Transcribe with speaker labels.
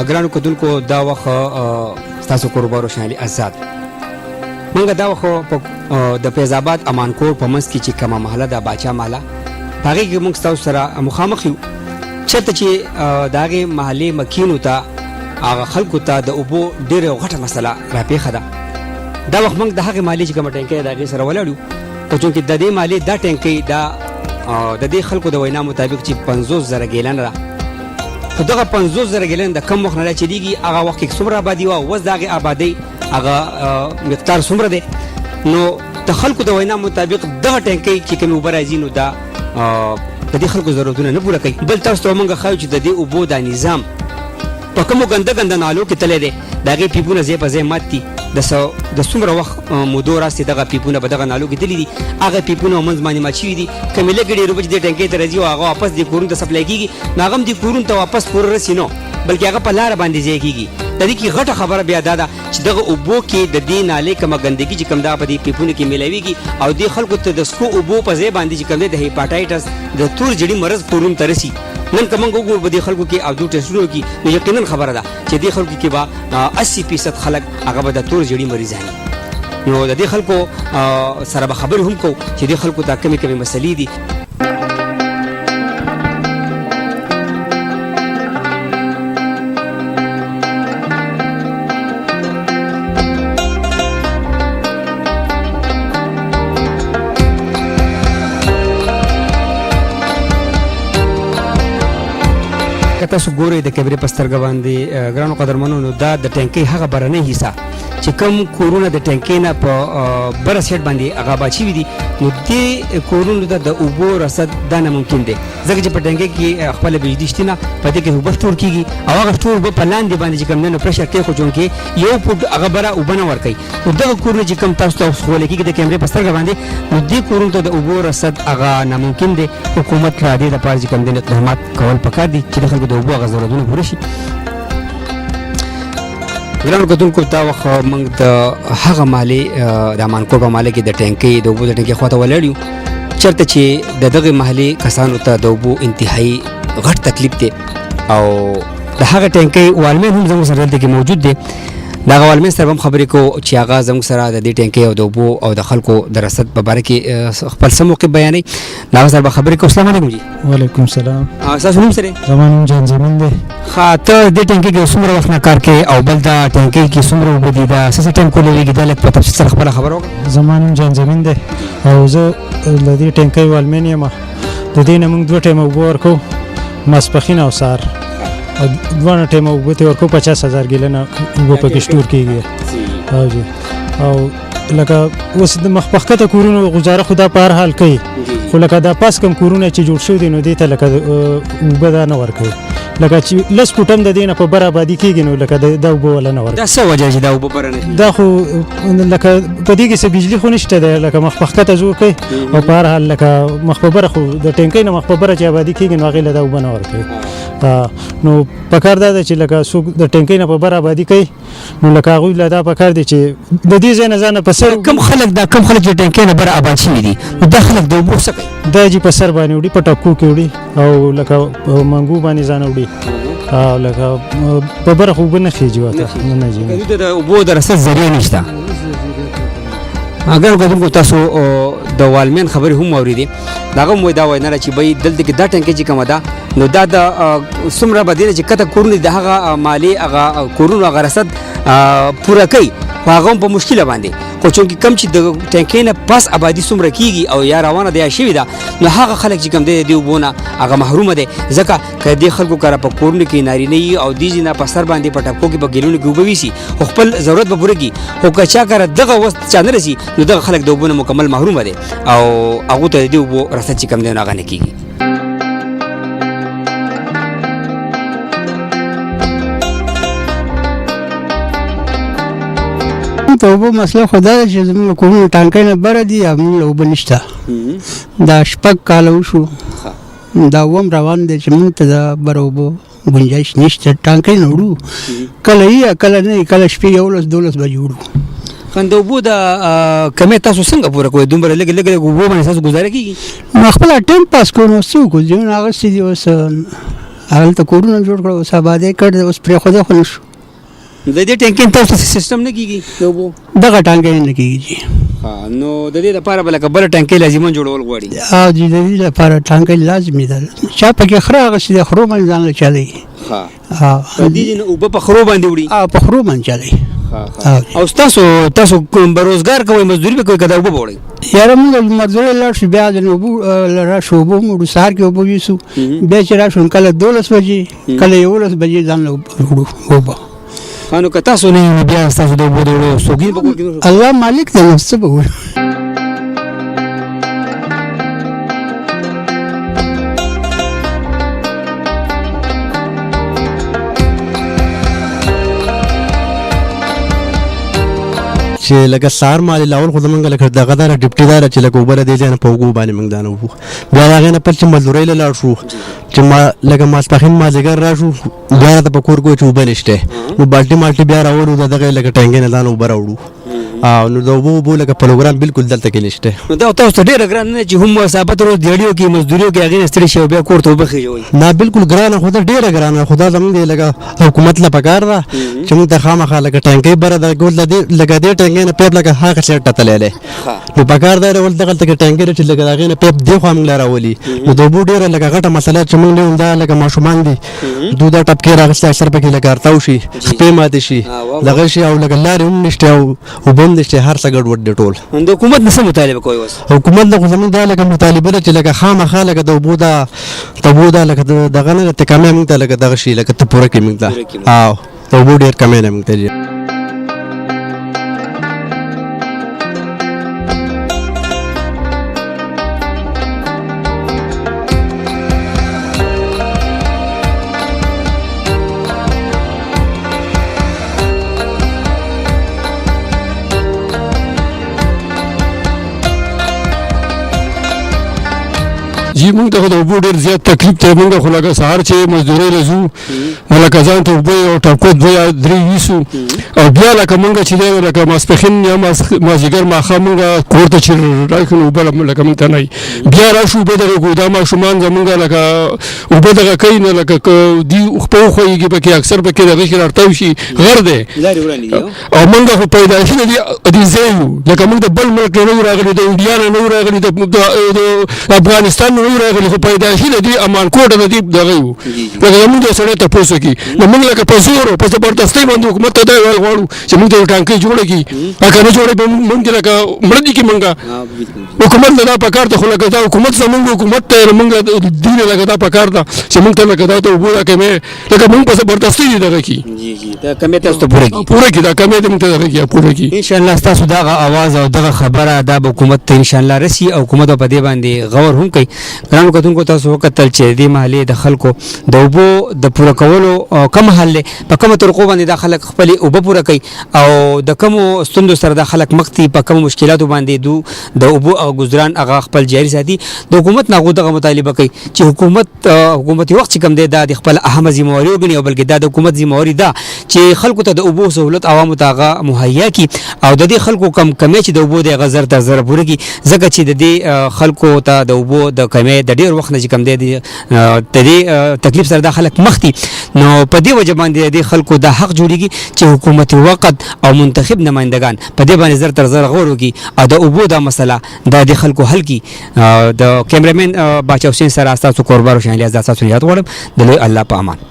Speaker 1: ګرانو کتونکو دا وخت ستاسو کوربار روشنالي آزاد موږ دا وخت د فیض آباد امان کور په منځ کې چې کومه محله ده باچا محله په هغې کې موږ ستاسو سره مخامخ یو چېرته چې د هغې محلې مکینو ته هغه خلکو ته د اوبو ډېره غټه مسله راپېښه ده. دا وخت موږ د هغې محلې چې کومه ټینکۍ ده د هغې سره ولاړ یو خو چونکې د دې محلې دا ټینکۍ دا د دې خلکو د وینا مطابق چې 50,000 ګیلنه ده. خو دغه 50,000 ګیلن د کم وخت نه چلیږي هغه وخت کې څومره آبادي وه اوس د هغې آبادۍ هغه مقدار څومره دی نو د خلکو د وینا مطابق دغه ټینکۍ چې کومې اوبه راځي نو دا د دې خلکو ضرورتونه نه پوره کوي. بل تاسو ته موږ ښایو چې د دې اوبو دا نظام په کومو ګنده ګنده نالو کې تللی دی د هغې پیپونه ځای په ځای مات دي د څومره وخت مودو راستې دغه پیپونه په دغه نالو کې تللي دي هغه پیپونه منځ باندې مات شوي دي کمې لږې ډېرې اوبه چې دې ټینکۍ ته راځي او هغه واپس دې کورونو ته سپلای کېږي نو هغه هم دې کورونو ته واپس پوره رسي نو بلکې هغه په لاره باندې ځای کېږي. د دې کې غټه خبره بیا دا ده چې دغه اوبو کې د دې نالې کومه ګندګي چې کوم دا په دې پیپونو کې میلاویږي او دې خلکو ته د څښو اوبو په ځای باندې چې کوم دی د هیپاټایټس د تور جړي مرض کورونو ته رسي. نن که موږ وګورو په دې خلکو کې او دو ټسټونو کې نو یقینا خبره ده چې دې خلکو کې به 80% خلک هغه به د تور جړي مریضان نو د دې خلکو سره به خبرې هم کوو چې دې خلکو ته کمې کمې مسلې دي. که تاسو ګورئ د کیمرې په سترګه باندې ګرانو قدرمنو نو دا د ټینکۍ هغه بهرنۍ حصه چې کوم کورونه د ټینکۍ نه په بره سایډ باندې هغه آباد شوي دي نو دې کورونو ته د اوبو رسد دا ناممکن دی ځکه چې په ټینکۍ کې خپله بجلي شته نه په دې کې اوبه سټور کېږي او هغه سټور اوبه په لاندې باندې چې کوم نه پرېشر کېښودونکي یو فوټ هغه بره اوبه نه ورکوي نو دغه کورونه چې کوم تاسو ته ښوولی کېږي د کیمرې په سترګه باندې نو دې کورونو ته د اوبو رسد هغه ناممکن دی. حکومت را دې دپاره چې کوم دی اقدامات کول پکار دي چې د خلکو د اوبو هغه ضرورتونه پوره شي. ګرانو کتونکو دا وخت موږ د هغه محلې د امان کور په محله کې د ټینکۍ د اوبو د ټینکۍ خواته ولاړ یو چېرته چې د دغې محلې کسانو ته د اوبو انتهایي غټ تکلیف دی او د هغه ټینکۍ والمین هم زموږ سره دلته کې موجود دی. د هغه والمین سره هم خبرې کوو چې هغه زموږ سره د دې ټینکۍ او د اوبو او د خلکو د رسد په باره کې خپل څه موقف بیانوي. د هغه سره به خبرې کوو. السلام علیکم جي.
Speaker 2: وعلیکم السلام.
Speaker 1: ستاسو نوم څه دی؟
Speaker 2: زما نوم جان زمین دی.
Speaker 1: ښه ته دې ټینکۍ کې څومره وخت نه کار کوې او بل دا ټینکۍ کې څومره اوبه دي دا څه ټایم کولیږي دا لږ په تفصیل سره خپله خبره وکړه.
Speaker 2: زما نوم جان زمین دی او زه له دې ټینکۍ والمین یم. د دې نه موږ 2 ټیمه اوبه ورکوو ماسپښین او سهار او 2 ټیمه اوبه ترې ورکوو 50,000 ګیلنه اوبه پکې سټور کېږي. او جی او لکه اوس د مخ پخکته کورونو غزاره خو دا په هر حال کوي خو لکه دا پاس کم کورونه چې جوړ شوي دي نو دې ته لکه اوبه دا نه ورکوي لکه چې 10 فوټ هم د دې نه په بره آبادي کېږي نو لکه دا اوبه ولا نه ورکوي.
Speaker 1: دا څه وجه چې دا اوبه بره نه
Speaker 2: دا خو لکه په دې کې څه بجلي خو نشته دی لکه مخ پخکته زور کوي او په هر حال لکه مخ په بره خو د ټینکۍ نه مخ په بره چې آبادي کېږي نو هغې له دا اوبه نه ورکوي. نو پکار دا ده چې لکه څوک د ټینکۍ نه په بره آبادي کوي نو لکه هغوی له دا پکار دی چې د دې ځای نه ځانه په سر
Speaker 1: کوم خلک چې ټینکۍ نه بره آباد شوي دي نو دا خلک د اوبو څه کوي؟
Speaker 2: دا جي په سر باندې وړي په ټپکو کې وړي او لکه په منګو باندې ځان وړي او لکه په بره خو اوبه نه خېږي ورته نه جي
Speaker 1: د اوبو د رسد ذریعه نشته. اگر کتونکو تاسو د والمین خبرې هم واورېدې د هغه هم دا وینا ده چې بهی دلته کې دا ټینکۍ چې کومه ده نو دا د څومره به دی چې کته کورونه د هغه مالې هغه کورونو هغه رسد پوره کوي خو هغه هم په مشکله باندې خو چونکې کم چې د ټینکۍ نه پاس آبادي څومره کېږي او یا روانه ده یا شوې ده نو هغه خلک چې کوم دی د دې اوبو نه هغه محرومه دی ځکه که دې خلکو کره په کورونو کې نارینه وي او دې ځای نه په سر باندې په ټپکو کې په ګیلونو کې اوبه ویسي خو خپل ضرورت به پوره کړي خو که چا کره دغه وس چا نه رسي نو دغه خلک د اوبو نه مکمل محرومه دی او هغو ته د دې اوبو رسد چې کوم دی نو هغه نه کېږي.
Speaker 3: ته اوبه مسله خو دا ده چې زموږ کورونه ټانکۍ نه بره دي او موږ له اوبه نشته دا 6 کاله وشو دا اووم روان دی چې موږ ته د بره اوبو گنجایش نشته ټانکۍ نه وړو کله یې کله نه کله شپې 11-12 بجې وړو.
Speaker 1: د اوبو د کمې تاسو څنګه پوره کوئ دومره لږ لږ اوبو باندې ستاسو ګزاره کېږي؟
Speaker 3: نو خپله ټایم پاس کوو نو څه وکړو ځایونه اخیستي دي اوس هلته کورونه جوړ کړل اوس آبادۍ کړ اوس پرېښوده خو نه شو
Speaker 1: د دې ټینکۍ تاسو سیستم نه کیږي د اوبو
Speaker 3: دغه ټانکۍ نه کېږي جی
Speaker 1: نو د دې لپاره به لکه بله ټینکۍ لازمه جوړول غواړي
Speaker 3: او جی د دې لپاره ټانکۍ لازمي ده چا پکې خره اغوستې ده خرو باندې ځان له چلوي
Speaker 1: دې نه اوبه په خرو باندې وړي
Speaker 3: په خرو باندې چلوي
Speaker 1: او تاسو کوم روزګار کوئ مزدوري به کوئ که د اوبه به وړئ
Speaker 3: یاره موږ مزدورۍ لاړ شو بیا د اوبو راشو اوبه موړو سهار کې اوبه یوسو بیا چې راشو کله 12 بجې کله 11 بجې ځان له وړو اوبه
Speaker 1: نو که تاسو نه یو بیا ستاسو د اوبو د وړو څوکۍ په کور کې
Speaker 3: الله مالک دی نو څه به وړو
Speaker 4: چې لکه سار مال لاول خو زمونږ لکه دغه دار ډیپټي دار چې لکه وبره دی ځنه په وګو باندې موږ دانه وو بیا هغه نه پر چې مزدوري لاړ شو چې ما لکه ماسپخین ما زګر را شو بیا ته په کور کو چې وبنشته نو بالټي بیا راوړو دغه لکه ټنګ نه دانه وبره وړو نو دا وبو لکه پروګرام بالکل دلته کې نشته
Speaker 1: نو دا تاسو ډېر ګران نه چې هم مسافت روز دیړیو کې مزدوریو کې هغه ستړي شي بیا کور ته وبخي جوړي
Speaker 4: نه بالکل ګران خو دا ډېر ګران خدا زموږ دی لکه حکومت لا پکار دا چې موږ ته خامخا لکه ټانکۍ بره د ګول لکه دې ټانکۍ نه پیپ لکه هغه څه ټتلې نو پکار دا ول دغه ټانکۍ چې لکه هغه نه پیپ دی خو موږ راولي نو د بو ډېر لکه غټه مسله چې موږ له دا لکه ماشومان دي دوه ټپکې راغسته اکثر پکې لکه ارتاو شي سپې ماته شي دغه شي او لکه لارې هم نشته او وبند نشته هر څه ګډ وډ ټول
Speaker 1: د حکومت نه مطالبه کوي اوس
Speaker 4: حکومت له زموږ دا لکه مطالبه چې لکه خامخا لکه د وبو دا لکه دغه نه ته کمه موږ ته لکه دغه شي لکه ته پوره کې موږ ته او د وبو ډېر کمه نه موږ ته
Speaker 5: جی موږ ته د اوبو ډېر زیات تکلیف دی موږ خو لکه سهار چې مزدورۍ له ځو لکه ځان ته اوبه او ټاپکو 2 یا 3 یوسو او بیا لکه موږ چې دی لکه ماسپښین یا مازدیګر ماښام موږ کور ته چې راکړو اوبه لکه موږ ته نه بیا راشو اوبه دغه دا ماشومان زموږ لکه اوبه دغه کوي نه لکه دي خپه وښویږي پکې اکثر پکې دغه شي راټاو شي غر دی او موږ خو پیدایشي نه دي ځای یو لکه موږ د بل ملک نه یو راغلي د انډیا نه یو راغلي د افغانستان نه راغلي خو پیدایشي د دې امان کوټه د دې دغه یو لکه موږ د سړی تپوس کوي نو موږ لکه په زور په زبردستۍ باندې حکومت ته دا ویل غواړو چې موږ ته ټانکۍ جوړه کړي که نه جوړه موږ لکه مړه دي کې موږ حکومت ته دا پکار ته خو لکه دا حکومت زموږ حکومت ته موږ دین لکه دا پکار ده چې موږ ته لکه دا ته اوبه راکوي لکه موږ په زبردستۍ دي دغه کړي
Speaker 1: دا کمې تاسو ته پوره
Speaker 5: کړي دا کمې موږ ته دغه کړي پوره کړي
Speaker 1: ان شاء الله تاسو دغه आवाज او دغه خبره د حکومت ته ان شاء الله رسی او حکومت په دې باندې غور هم کوي ګرانو کتونکو تاسو وکتل چې دې محلې د خلکو د اوبو د پوره کولو کم حل په کومه طریقو باندې د خلک خپل اوبه پوره کوي او د کومو ستوندو سره د خلک مختی په کوم مشکلاتو باندې د اوبو او گزاران هغه خپل جاري ساتي د حکومت نه غوډه مطالبه کوي چې حکومتي وخت کم دی د خپل اهم ذمہواری وګڼي او بلکې د حکومت ذمہواری ده چې خلکو ته د اوبو سہولت عوامو ته مهیا کی او د دې خلکو کمې چې د اوبو د غزر تر زر پوره کی ځکه چې د دې خلکو ته د اوبو د کمې د ډیر وخت نه کم دی د دې تکلیف سره د خلک مختی نو په دې وجه باندې د خلکو د حق جوړیږي چې حکومتي وقت او منتخب نمائندگان په دې باندې زر تر زر غور وکي او د اوبو د مسله د خلکو حل کی د کیمرامین باچا حسین سره تاسو قربان شامل یاست تاسو یاد غواړم د لوی الله په امان